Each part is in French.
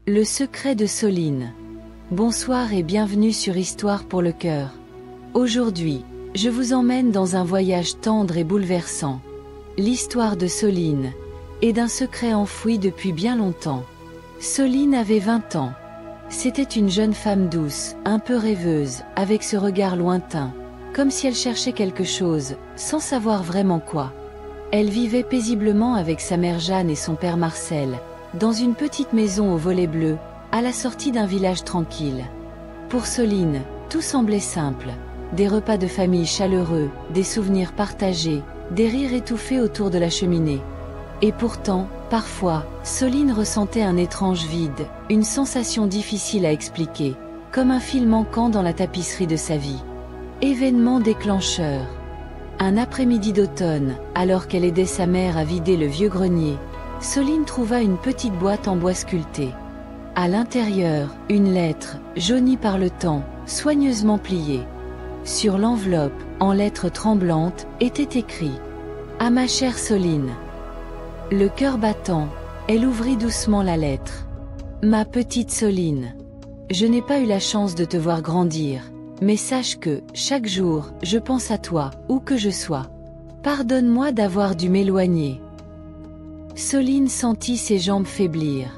Le secret de Soline. Bonsoir et bienvenue sur Histoire pour le cœur. Aujourd'hui, je vous emmène dans un voyage tendre et bouleversant. L'histoire de Soline, et d'un secret enfoui depuis bien longtemps. Soline avait 20 ans. C'était une jeune femme douce, un peu rêveuse, avec ce regard lointain, comme si elle cherchait quelque chose, sans savoir vraiment quoi. Elle vivait paisiblement avec sa mère Jeanne et son père Marcel, dans une petite maison au volet bleu, à la sortie d'un village tranquille. Pour Soline, tout semblait simple. Des repas de famille chaleureux, des souvenirs partagés, des rires étouffés autour de la cheminée. Et pourtant, parfois, Soline ressentait un étrange vide, une sensation difficile à expliquer, comme un fil manquant dans la tapisserie de sa vie. Événement déclencheur. Un après-midi d'automne, alors qu'elle aidait sa mère à vider le vieux grenier, Soline trouva une petite boîte en bois sculpté. À l'intérieur, une lettre, jaunie par le temps, soigneusement pliée. Sur l'enveloppe, en lettres tremblantes, était écrit « À ma chère Soline ». Le cœur battant, elle ouvrit doucement la lettre. « Ma petite Soline, je n'ai pas eu la chance de te voir grandir, mais sache que, chaque jour, je pense à toi, où que je sois. Pardonne-moi d'avoir dû m'éloigner. » Soline sentit ses jambes faiblir.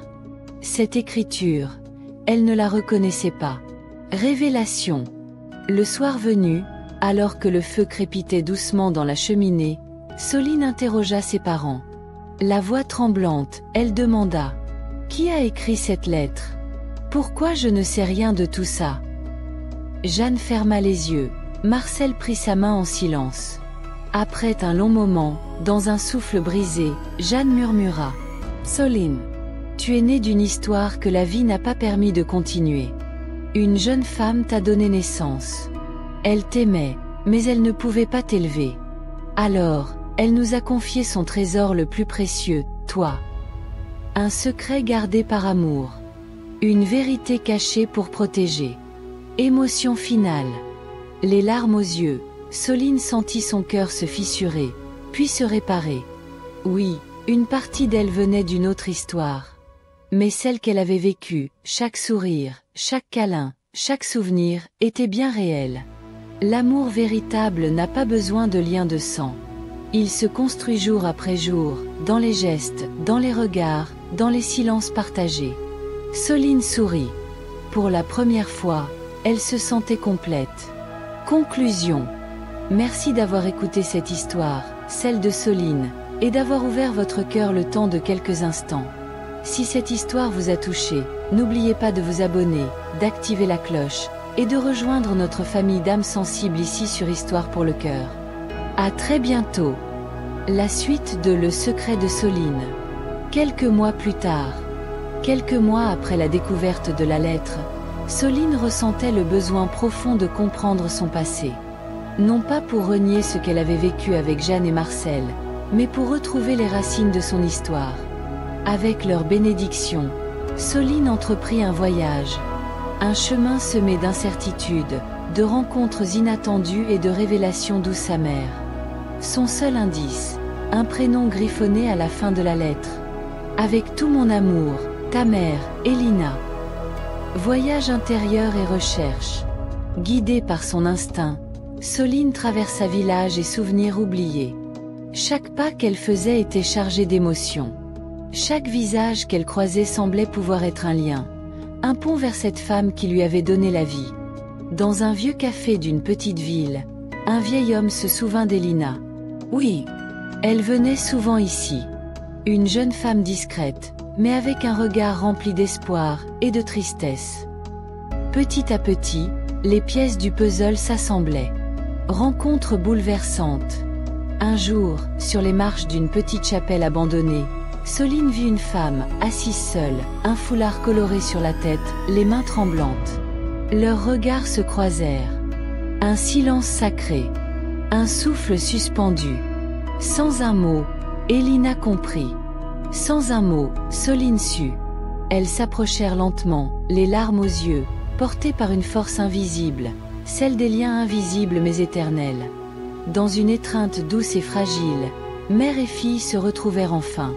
Cette écriture, elle ne la reconnaissait pas. Révélation. Le soir venu, alors que le feu crépitait doucement dans la cheminée, Soline interrogea ses parents. La voix tremblante, elle demanda « Qui a écrit cette lettre? Pourquoi je ne sais rien de tout ça ?» Jeanne ferma les yeux, Marcel prit sa main en silence. Après un long moment, dans un souffle brisé, Jeanne murmura « Soline, tu es née d'une histoire que la vie n'a pas permis de continuer. Une jeune femme t'a donné naissance. Elle t'aimait, mais elle ne pouvait pas t'élever. Alors, elle nous a confié son trésor le plus précieux, toi. Un secret gardé par amour. Une vérité cachée pour protéger. Émotion finale. Les larmes aux yeux, Soline sentit son cœur se fissurer, puis se réparer. Oui, une partie d'elle venait d'une autre histoire. Mais celle qu'elle avait vécue, chaque sourire, chaque câlin, chaque souvenir, était bien réel. L'amour véritable n'a pas besoin de liens de sang. Il se construit jour après jour, dans les gestes, dans les regards, dans les silences partagés. Soline sourit. Pour la première fois, elle se sentait complète. Conclusion. Merci d'avoir écouté cette histoire, celle de Soline, et d'avoir ouvert votre cœur le temps de quelques instants. Si cette histoire vous a touché, n'oubliez pas de vous abonner, d'activer la cloche, et de rejoindre notre famille d'âmes sensibles ici sur Histoire pour le cœur. À très bientôt. La suite de Le secret de Soline. Quelques mois plus tard, quelques mois après la découverte de la lettre, Soline ressentait le besoin profond de comprendre son passé. Non pas pour renier ce qu'elle avait vécu avec Jeanne et Marcel, mais pour retrouver les racines de son histoire. Avec leur bénédiction, Soline entreprit un voyage. Un chemin semé d'incertitudes, de rencontres inattendues et de révélations douces amères. Son seul indice, un prénom griffonné à la fin de la lettre. Avec tout mon amour, ta mère, Elina. Voyage intérieur et recherche. Guidée par son instinct, Soline traversa village et souvenirs oubliés. Chaque pas qu'elle faisait était chargé d'émotions. Chaque visage qu'elle croisait semblait pouvoir être un lien, un pont vers cette femme qui lui avait donné la vie. Dans un vieux café d'une petite ville, un vieil homme se souvint d'Elina. Oui, elle venait souvent ici. Une jeune femme discrète, mais avec un regard rempli d'espoir et de tristesse. Petit à petit, les pièces du puzzle s'assemblaient. Rencontre bouleversante. Un jour, sur les marches d'une petite chapelle abandonnée, Soline vit une femme, assise seule, un foulard coloré sur la tête, les mains tremblantes. Leurs regards se croisèrent. Un silence sacré. Un souffle suspendu. Sans un mot, Elina comprit. Sans un mot, Soline sut. Elles s'approchèrent lentement, les larmes aux yeux, portées par une force invisible, celle des liens invisibles mais éternels. Dans une étreinte douce et fragile, mère et fille se retrouvèrent enfin.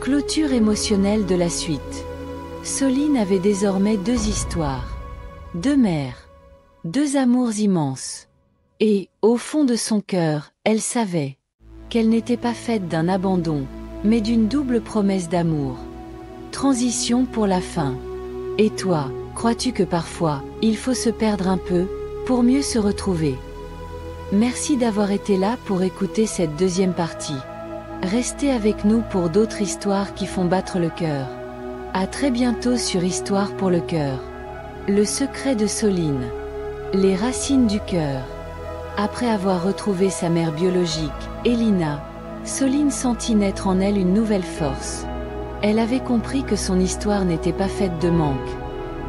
Clôture émotionnelle de la suite. Soline avait désormais deux histoires. Deux mères. Deux amours immenses. Et, au fond de son cœur, elle savait qu'elle n'était pas faite d'un abandon, mais d'une double promesse d'amour. Transition pour la fin. Et toi, crois-tu que parfois, il faut se perdre un peu, pour mieux se retrouver? Merci d'avoir été là pour écouter cette deuxième partie. Restez avec nous pour d'autres histoires qui font battre le cœur. À très bientôt sur Histoire pour le cœur. Le secret de Soline. Les racines du cœur. Après avoir retrouvé sa mère biologique, Elina, Soline sentit naître en elle une nouvelle force. Elle avait compris que son histoire n'était pas faite de manque,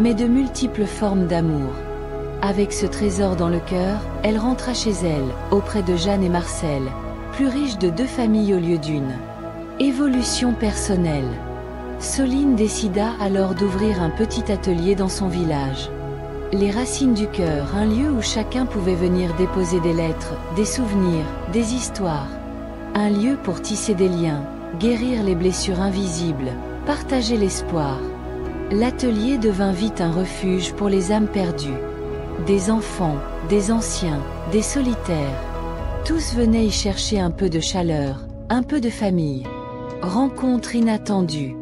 mais de multiples formes d'amour. Avec ce trésor dans le cœur, elle rentra chez elle, auprès de Jeanne et Marcel, plus riches de deux familles au lieu d'une. Évolution personnelle. Soline décida alors d'ouvrir un petit atelier dans son village. Les racines du cœur, un lieu où chacun pouvait venir déposer des lettres, des souvenirs, des histoires. Un lieu pour tisser des liens, guérir les blessures invisibles, partager l'espoir. L'atelier devint vite un refuge pour les âmes perdues. Des enfants, des anciens, des solitaires. Tous venaient y chercher un peu de chaleur, un peu de famille. Rencontre inattendue.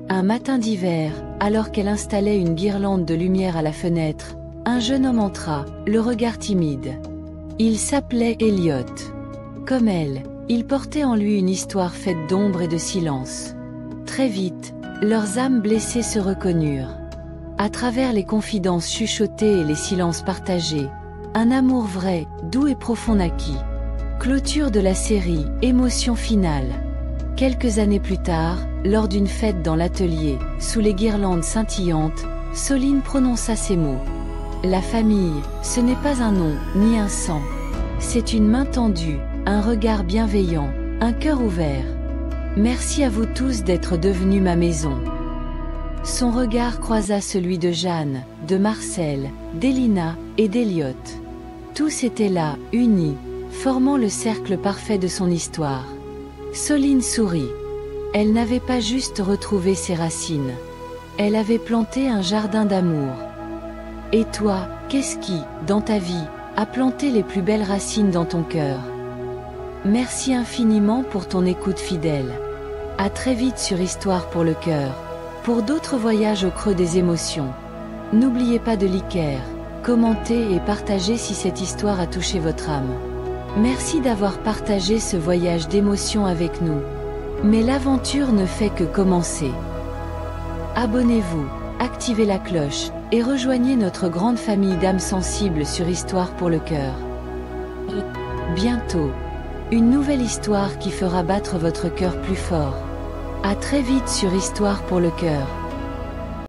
Un matin d'hiver, alors qu'elle installait une guirlande de lumière à la fenêtre, un jeune homme entra, le regard timide. Il s'appelait Elliot. Comme elle, il portait en lui une histoire faite d'ombre et de silence. Très vite, leurs âmes blessées se reconnurent. À travers les confidences chuchotées et les silences partagés, un amour vrai, doux et profond naquit. Clôture de la série, émotion finale. Quelques années plus tard, lors d'une fête dans l'atelier, sous les guirlandes scintillantes, Soline prononça ces mots. La famille, ce n'est pas un nom, ni un sang. C'est une main tendue, un regard bienveillant, un cœur ouvert. Merci à vous tous d'être devenus ma maison. Son regard croisa celui de Jeanne, de Marcel, d'Elina et d'Elliot. Tous étaient là, unis, formant le cercle parfait de son histoire. Soline sourit. Elle n'avait pas juste retrouvé ses racines. Elle avait planté un jardin d'amour. Et toi, qu'est-ce qui, dans ta vie, a planté les plus belles racines dans ton cœur? Merci infiniment pour ton écoute fidèle. À très vite sur Histoire pour le cœur, pour d'autres voyages au creux des émotions. N'oubliez pas de liker, commenter et partager si cette histoire a touché votre âme. Merci d'avoir partagé ce voyage d'émotions avec nous. Mais l'aventure ne fait que commencer. Abonnez-vous, activez la cloche, et rejoignez notre grande famille d'âmes sensibles sur Histoire pour le cœur. Bientôt, une nouvelle histoire qui fera battre votre cœur plus fort. À très vite sur Histoire pour le cœur.